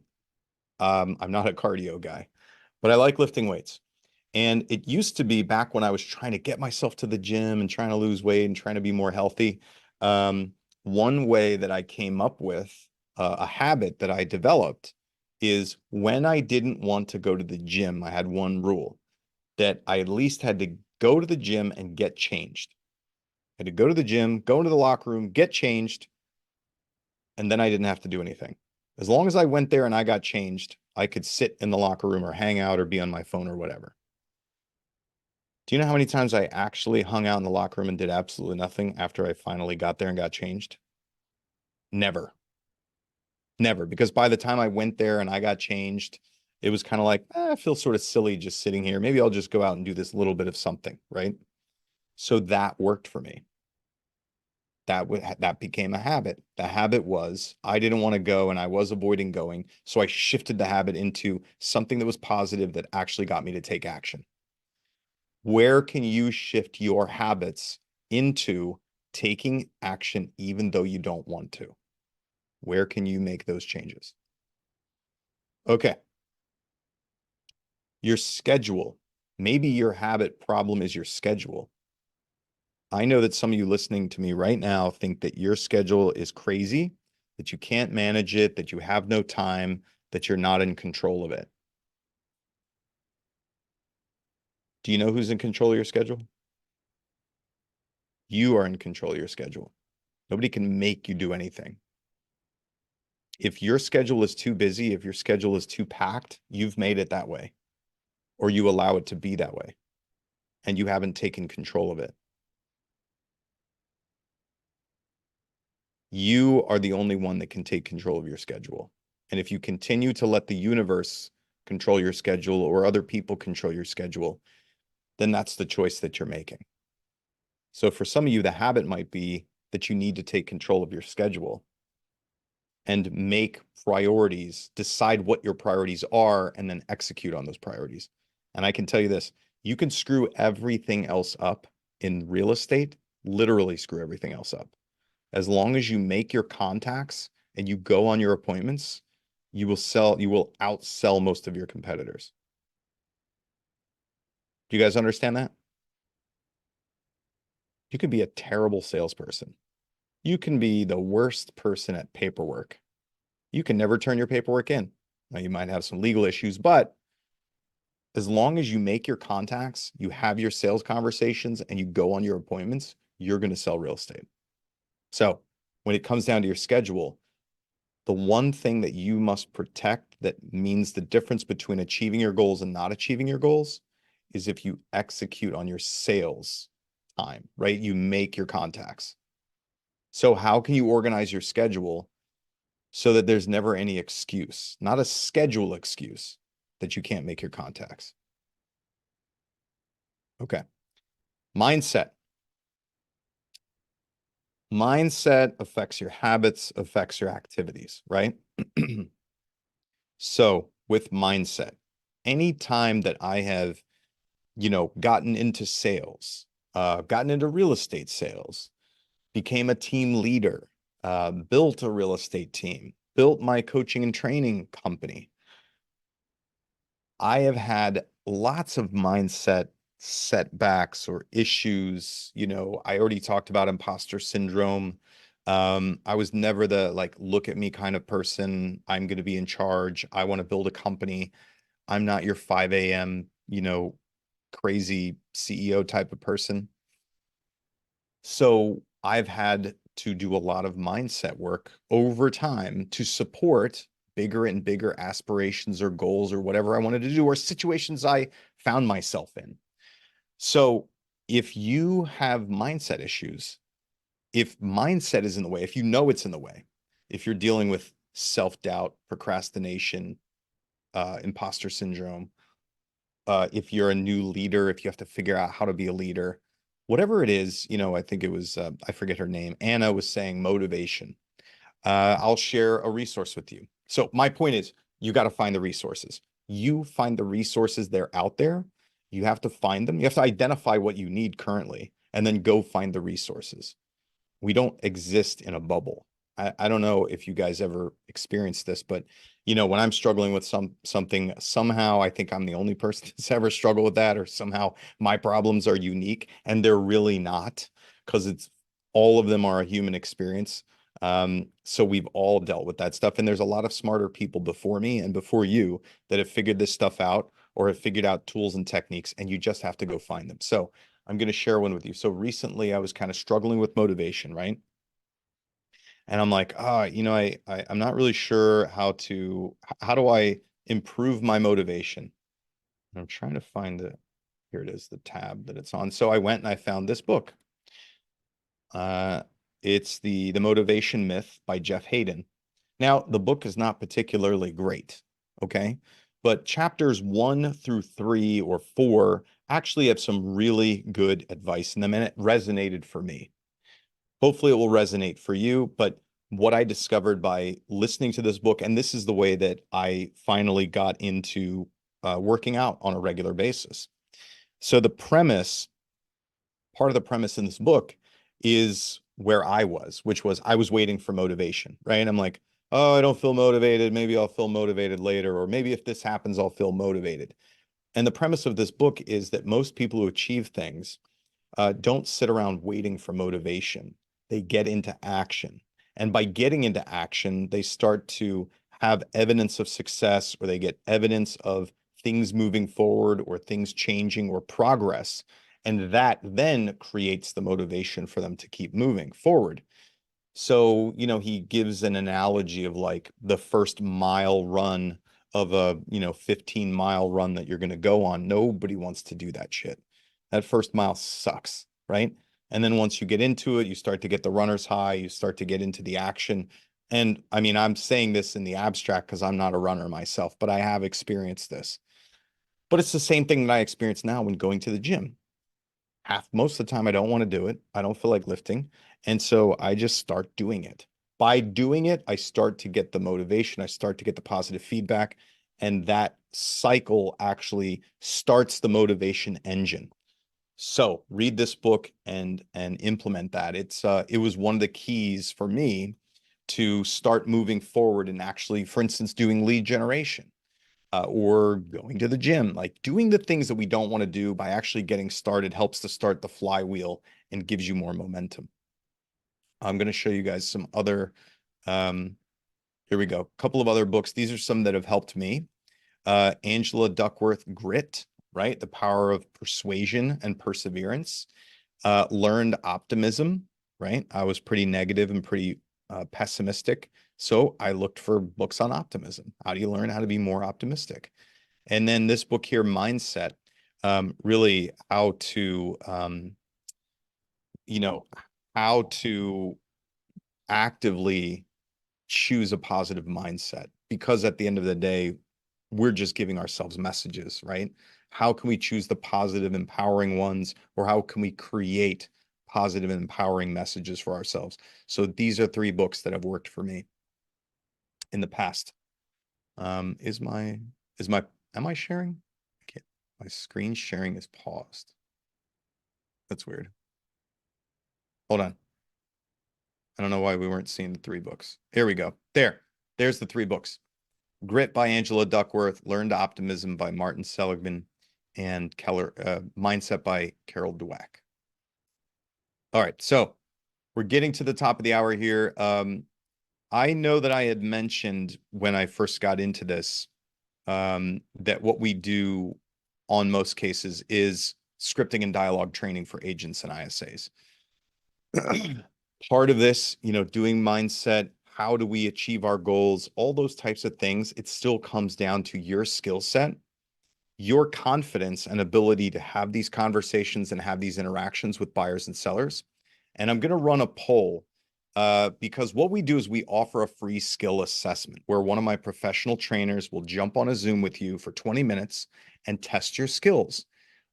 I'm not a cardio guy, but I like lifting weights. And it used to be back when I was trying to get myself to the gym and trying to lose weight and trying to be more healthy. One way that I came up with a habit that I developed is when I didn't want to go to the gym, I had one rule that I at least had to go to the gym and get changed. I had to go to the gym, go into the locker room, get changed, and then I didn't have to do anything. As long as I went there and I got changed, I could sit in the locker room or hang out or be on my phone or whatever. Do you know how many times I actually hung out in the locker room and did absolutely nothing after I finally got there and got changed? Never. Never. Because by the time I went there and I got changed, it was kind of like, I feel sort of silly just sitting here. Maybe I'll just go out and do this little bit of something, right? So that worked for me. That became a habit. The habit was I didn't want to go and I was avoiding going. So I shifted the habit into something that was positive that actually got me to take action. Where can you shift your habits into taking action even though you don't want to? Where can you make those changes? Okay. Your schedule. Maybe your habit problem is your schedule. I know that some of you listening to me right now think that your schedule is crazy, that you can't manage it, that you have no time, that you're not in control of it. Do you know who's in control of your schedule? You are in control of your schedule. Nobody can make you do anything. If your schedule is too busy, if your schedule is too packed, you've made it that way, or you allow it to be that way, and you haven't taken control of it. You are the only one that can take control of your schedule. And if you continue to let the universe control your schedule or other people control your schedule, then that's the choice that you're making. So for some of you, the habit might be that you need to take control of your schedule and make priorities, decide what your priorities are, and then execute on those priorities. And I can tell you this, you can screw everything else up in real estate, literally screw everything else up. As long as you make your contacts and you go on your appointments, you will outsell most of your competitors. Do you guys understand that? You can be a terrible salesperson. You can be the worst person at paperwork. You can never turn your paperwork in. Now, you might have some legal issues, but as long as you make your contacts, you have your sales conversations, and you go on your appointments, you're going to sell real estate. So when it comes down to your schedule, the one thing that you must protect that means the difference between achieving your goals and not achieving your goals is if you execute on your sales time, right? You make your contacts. So how can you organize your schedule so that there's never any excuse, not a schedule excuse, that you can't make your contacts? Okay. Mindset. Mindset affects your habits, affects your activities, right? So with mindset, anytime that I have, gotten into sales, gotten into real estate sales, became a team leader, built a real estate team, built my coaching and training company, I have had lots of mindset setbacks or issues. I already talked about imposter syndrome. I was never the look at me kind of person. I'm going to be in charge. I want to build a company. I'm not your 5 a.m., crazy CEO type of person. So I've had to do a lot of mindset work over time to support bigger and bigger aspirations or goals or whatever I wanted to do, or situations I found myself in. So if you have mindset issues, if mindset is in the way, if you know it's in the way, if you're dealing with self-doubt, procrastination, imposter syndrome, if you're a new leader, if you have to figure out how to be a leader, whatever it is, I think it was, I forget her name, Anna was saying motivation. I'll share a resource with you. So my point is, you got to find the resources. You find the resources, they're out there. You have to find them. You have to identify what you need currently, and then go find the resources. We don't exist in a bubble. I don't know if you guys ever experienced this, but when I'm struggling with something, somehow I think I'm the only person that's ever struggled with that, or somehow my problems are unique, and they're really not, because all of them are a human experience. So we've all dealt with that stuff, and there's a lot of smarter people before me and before you that have figured this stuff out, or have figured out tools and techniques, and you just have to go find them. So I'm going to share one with you. So recently I was kind of struggling with motivation, right? And I'm like, I'm not really sure how do I improve my motivation? And I'm trying to find here it is, the tab that it's on. So I went and I found this book. It's the Motivation Myth by Jeff Hayden. Now, the book is not particularly great, okay? But chapters 1 through 3 or 4 actually have some really good advice in them, and it resonated for me. Hopefully it will resonate for you, but what I discovered by listening to this book, and this is the way that I finally got into working out on a regular basis. So part of the premise in this book is where I was, which was I was waiting for motivation, right? And I'm like, oh, I don't feel motivated. Maybe I'll feel motivated later, or maybe if this happens, I'll feel motivated. And the premise of this book is that most people who achieve things don't sit around waiting for motivation. They get into action. And by getting into action, they start to have evidence of success, or they get evidence of things moving forward, or things changing, or progress. And that then creates the motivation for them to keep moving forward. So, you know, he gives an analogy of like the first mile run of a, 15-mile run that you're going to go on. Nobody wants to do that shit. That first mile sucks, right? And then once you get into it, you start to get the runner's high, you start to get into the action. And I mean, I'm saying this in the abstract because I'm not a runner myself, but I have experienced this. But it's the same thing that I experience now when going to the gym. Most of the time, I don't want to do it. I don't feel like lifting. And so I just start doing it. By doing it, I start to get the motivation. I start to get the positive feedback. And that cycle actually starts the motivation engine. So read this book and implement that. It was one of the keys for me to start moving forward and actually, for instance, doing lead generation. Or going to the gym, like doing the things that we don't want to do by actually getting started helps to start the flywheel and gives you more momentum. I'm going to show you guys some other, here we go, a couple of other books. These are some that have helped me. Angela Duckworth, Grit, right? The Power of Persuasion and Perseverance. Learned Optimism, right? I was pretty negative and pretty pessimistic. So I looked for books on optimism. How do you learn how to be more optimistic? And then this book here, Mindset, really how to, how to actively choose a positive mindset. Because at the end of the day, we're just giving ourselves messages, right? How can we choose the positive, empowering ones, or how can we create positive and empowering messages for ourselves? So these are 3 books that have worked for me in the past. Am I sharing? Okay. My screen sharing is paused. That's weird. Hold on. I don't know why we weren't seeing the 3 books. Here we go. There's the 3 books. Grit by Angela Duckworth, Learned Optimism by Martin Seligman, and Mindset by Carol Dweck. All right, so we're getting to the top of the hour here. I know that I had mentioned when I first got into this that what we do on most cases is scripting and dialogue training for agents and ISAs. Part of this, doing mindset, how do we achieve our goals, all those types of things, it still comes down to your skill set, your confidence and ability to have these conversations and have these interactions with buyers and sellers. And I'm going to run a poll because what we do is we offer a free skill assessment where one of my professional trainers will jump on a Zoom with you for 20 minutes and test your skills.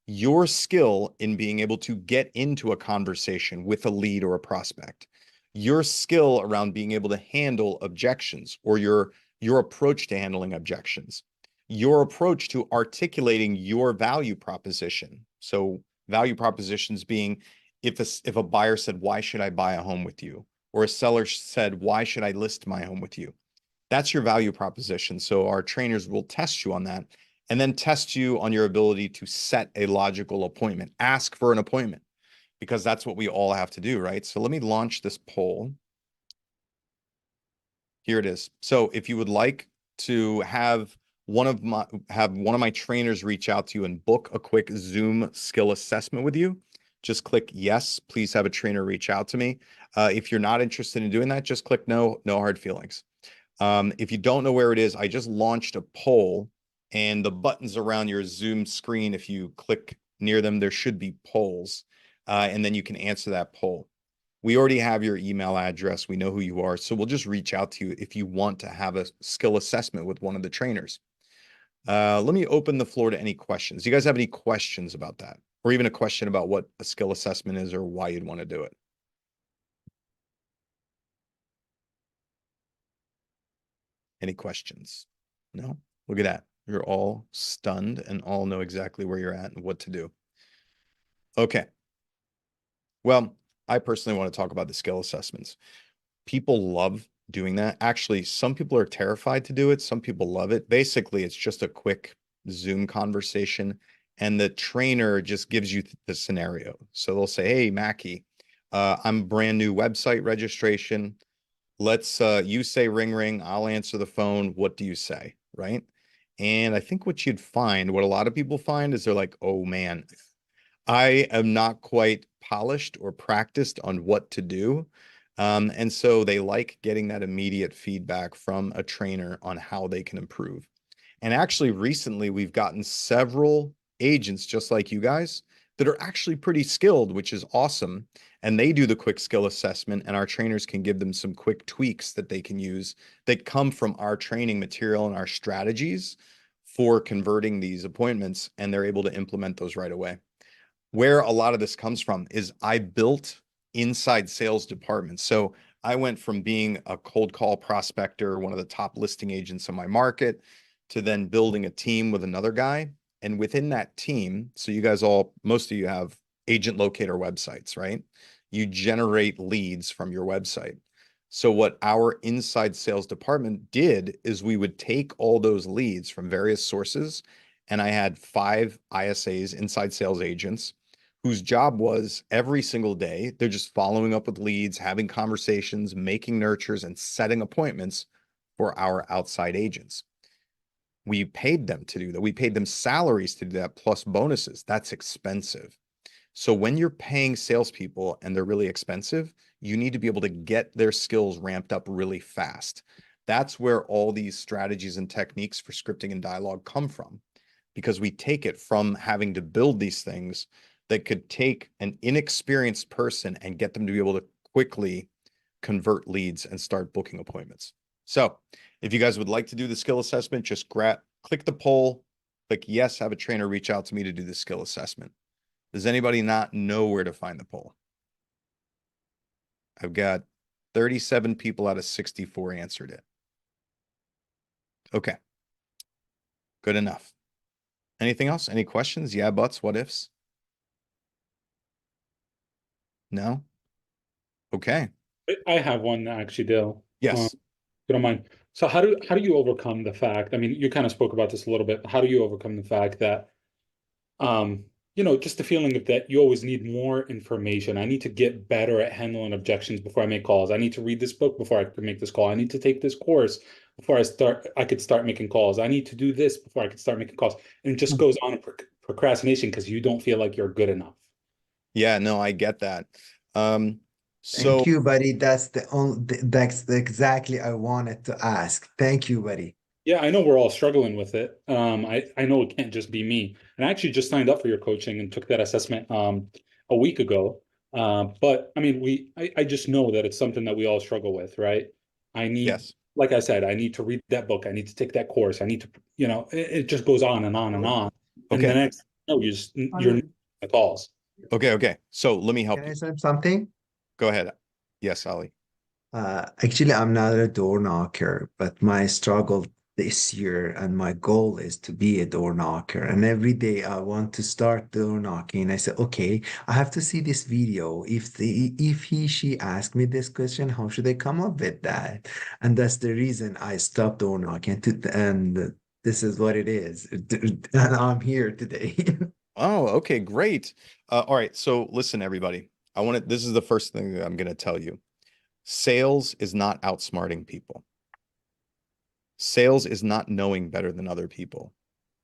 Your skill in being able to get into a conversation with a lead or a prospect, your skill around being able to handle objections or your approach to handling objections, your approach to articulating your value proposition. So value propositions being if a buyer said, why should I buy a home with you? Or a seller said, why should I list my home with you? That's your value proposition. So our trainers will test you on that and then test you on your ability to set a logical appointment. Ask for an appointment because that's what we all have to do, right? So let me launch this poll. Here it is. So if you would like to have one of my trainers reach out to you and book a quick Zoom skill assessment with you, just click yes, please have a trainer reach out to me. If you're not interested in doing that, just click no hard feelings. If you don't know where it is, I just launched a poll and the buttons around your Zoom screen, if you click near them, there should be polls, and then you can answer that poll. We already have your email address. We know who you are. So we'll just reach out to you if you want to have a skill assessment with one of the trainers. Let me open the floor to any questions. Do you guys have any questions about that? Or even a question about what a skill assessment is or why you'd want to do it? Any questions? No? Look at that. You're all stunned and all know exactly where you're at and what to do. Okay. Well, I personally want to talk about the skill assessments. People love doing that. Actually, some people are terrified to do it. Some people love it. Basically, it's just a quick Zoom conversation and the trainer just gives you the scenario. So they'll say, hey, Mackie, I'm brand new website registration. Let's, you say ring, ring. I'll answer the phone. What do you say? Right. And I think what you'd find, what a lot of people find is they're like, oh man, I am not quite polished or practiced on what to do. And so they like getting that immediate feedback from a trainer on how they can improve. And actually, recently, we've gotten several agents just like you guys that are actually pretty skilled, which is awesome. And they do the quick skill assessment, and our trainers can give them some quick tweaks that they can use that come from our training material and our strategies for converting these appointments, and they're able to implement those right away. Where a lot of this comes from is I built inside sales departments. So I went from being a cold call prospector, one of the top listing agents in my market, to then building a team with another guy. And within that team, so you guys all, most of you have agent locator websites, right? You generate leads from your website. So what our inside sales department did is we would take all those leads from various sources, and I had 5 ISAs, inside sales agents, whose job was every single day, they're just following up with leads, having conversations, making nurtures, and setting appointments for our outside agents. We paid them to do that. We paid them salaries to do that, plus bonuses. That's expensive. So when you're paying salespeople and they're really expensive, you need to be able to get their skills ramped up really fast. That's where all these strategies and techniques for scripting and dialogue come from, because we take it from having to build these things that could take an inexperienced person and get them to be able to quickly convert leads and start booking appointments. So if you guys would like to do the skill assessment, just click the poll, click yes, have a trainer reach out to me to do the skill assessment. Does anybody not know where to find the poll? I've got 37 people out of 64 answered it. Okay. Good enough. Anything else? Any questions? Yeah, buts, what ifs? No? Okay. I have one actually, Dale. Yes. If you don't mind. So how do you overcome the fact, I mean, you kind of spoke about this a little bit, but how do you overcome the fact that just the feeling of that you always need more information. I need to get better at handling objections before I make calls. I need to read this book before I can make this call. I need to take this course before I could start making calls. I need to do this before I could start making calls. And it just goes on procrastination because you don't feel like you're good enough. Yeah, no, I get that. So Thank you, buddy. That's exactly I wanted to ask. Thank you, buddy. Yeah, I know we're all struggling with it. I know it can't just be me. And I actually just signed up for your coaching and took that assessment a week ago. But I mean, I just know that it's something that we all struggle with, right? I need, yes. like I said, I need to read that book. I need to take that course. I need to, it just goes on and on and on. And Okay. the next, you're the calls. Okay. So let me help Can I you. say something? Go ahead. Yes, Ali. Actually, I'm not a door knocker, but my struggle this year and my goal is to be a door knocker. And every day I want to start door knocking. I say, okay, I have to see this video. If she asked me this question, how should I come up with that? And that's the reason I stopped door knocking. And this is what it is. And I'm here today. Oh, okay, great. All right. So listen, everybody, this is the first thing that I'm going to tell you. Sales is not outsmarting people. Sales is not knowing better than other people,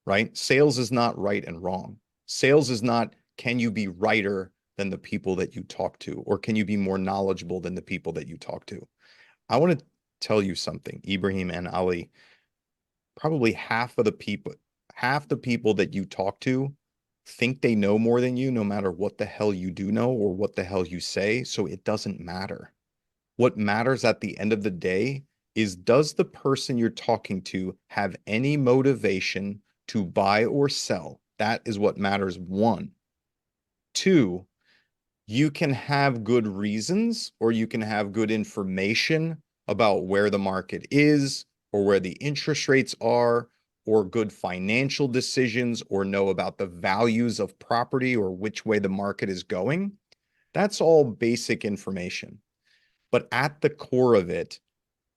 right? Sales is not right and wrong. Sales is not, can you be righter than the people that you talk to, or can you be more knowledgeable than the people that you talk to? I want to tell you something, Ibrahim and Ali. Probably half the people that you talk to think they know more than you, no matter what the hell you do know or what the hell you say. So it doesn't matter. What matters at the end of the day is, does the person you're talking to have any motivation to buy or sell? That is what matters. 1. 2, you can have good reasons, or you can have good information about where the market is, or where the interest rates are, or good financial decisions, or know about the values of property or which way the market is going. That's all basic information. But at the core of it,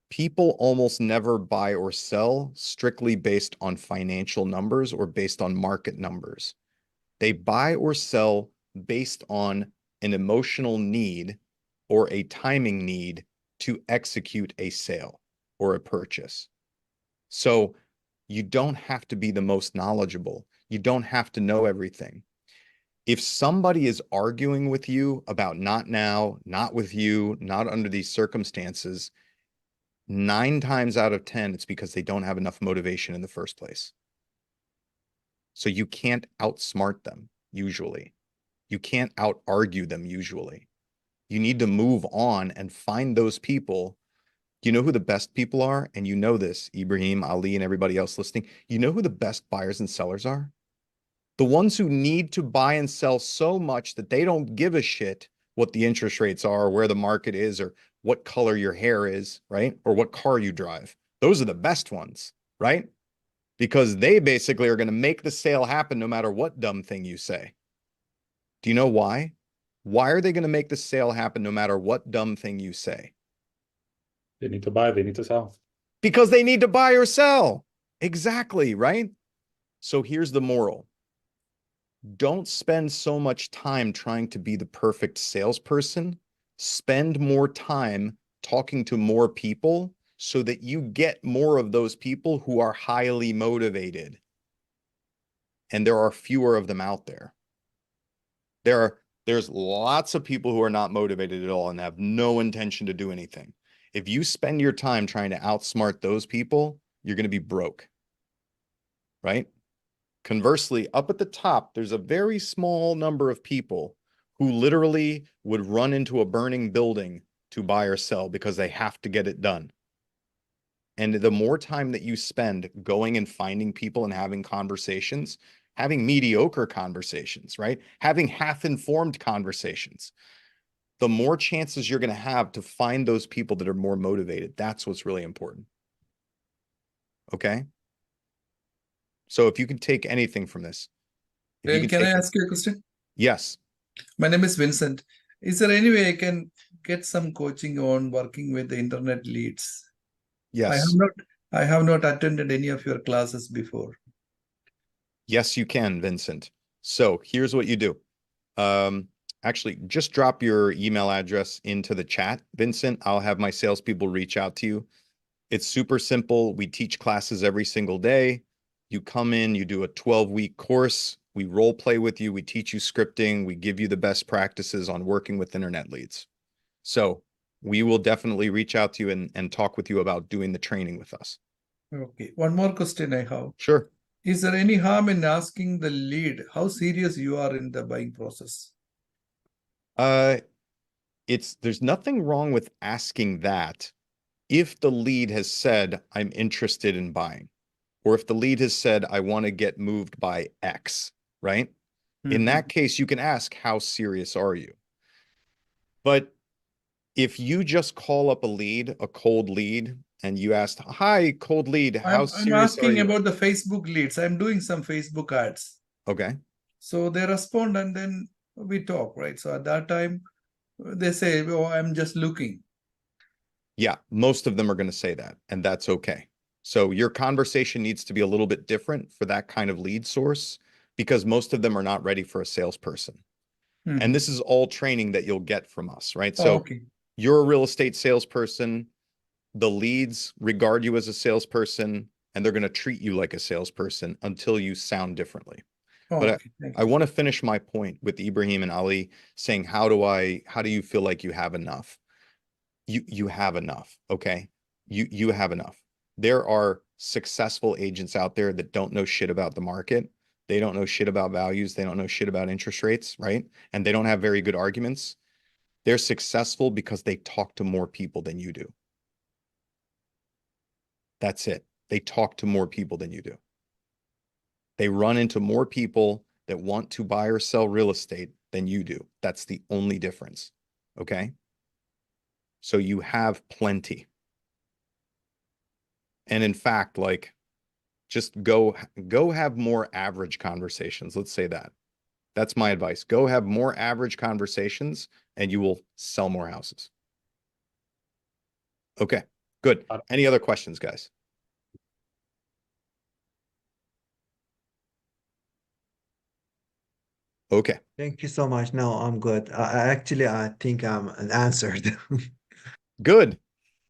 people almost never buy or sell strictly based on financial numbers or based on market numbers. They buy or sell based on an emotional need or a timing need to execute a sale or a purchase. So you don't have to be the most knowledgeable. You don't have to know everything. If somebody is arguing with you about not now, not with you, not under these circumstances, 9 times out of 10, it's because they don't have enough motivation in the first place. So you can't outsmart them, usually. You can't out-argue them, usually. You need to move on and find those people. You know who the best people are? And you know this, Ibrahim, Ali, and everybody else listening. You know who the best buyers and sellers are? The ones who need to buy and sell so much that they don't give a shit what the interest rates are, or where the market is, or what color your hair is, right? Or what car you drive. Those are the best ones, right? Because they basically are going to make the sale happen no matter what dumb thing you say. Do you know why? Why are they going to make the sale happen no matter what dumb thing you say? They need to buy, they need to sell. Because they need to buy or sell. Exactly, right? So here's the moral. Don't spend so much time trying to be the perfect salesperson. Spend more time talking to more people so that you get more of those people who are highly motivated. And there are fewer of them out there. There's lots of people who are not motivated at all and have no intention to do anything. If you spend your time trying to outsmart those people, you're going to be broke, right? Conversely, up at the top, there's a very small number of people who literally would run into a burning building to buy or sell because they have to get it done. And the more time that you spend going and finding people and having conversations, having mediocre conversations, right? Having half-informed conversations, the more chances you're going to have to find those people that are more motivated. That's what's really important. Okay? So if you can take anything from this. Dale, can I ask you a question? Yes. My name is Vincent. Is there any way I can get some coaching on working with the internet leads? Yes. I have not attended any of your classes before. Yes, you can, Vincent. So here's what you do. Actually, just drop your email address into the chat, Vincent. I'll have my salespeople reach out to you. It's super simple. We teach classes every single day. You come in, you do a 12-week course. We role play with you. We teach you scripting. We give you the best practices on working with internet leads. So we will definitely reach out to you and talk with you about doing the training with us. Okay. One more question I have. Sure. Is there any harm in asking the lead how serious you are in the buying process? There's nothing wrong with asking that if the lead has said, I'm interested in buying, or if the lead has said, I want to get moved by X, right? In that case, you can ask, how serious are you? But if you just call up a cold lead, and you asked, hi, cold lead, how I'm serious are asking you? about the Facebook leads. I'm doing some Facebook ads. Okay. So they respond and then we talk, right? So at that time, they say, oh, I'm just looking. Yeah, most of them are going to say that, and that's okay. So your conversation needs to be a little bit different for that kind of lead source because most of them are not ready for a salesperson. And this is all training that you'll get from us, right? So okay. You're a real estate salesperson. The leads regard you as a salesperson, and they're going to treat you like a salesperson until you sound differently. But I want to finish my point with Ibrahim and Ali saying, how do you feel like you have enough? You have enough, okay? You have enough. There are successful agents out there that don't know shit about the market. They don't know shit about values. They don't know shit about interest rates, right? And they don't have very good arguments. They're successful because they talk to more people than you do. That's it. They talk to more people than you do. They run into more people that want to buy or sell real estate than you do. That's the only difference. Okay? So you have plenty. And in fact, like, just go have more average conversations. Let's say that. That's my advice. Go have more average conversations and you will sell more houses. Okay, good. Any other questions, guys? Okay. Thank you so much. No, I'm good. I think I'm answered. Good.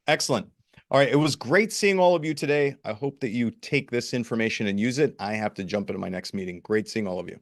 Excellent. All right. It was great seeing all of you today. I hope that you take this information and use it. I have to jump into my next meeting. Great seeing all of you.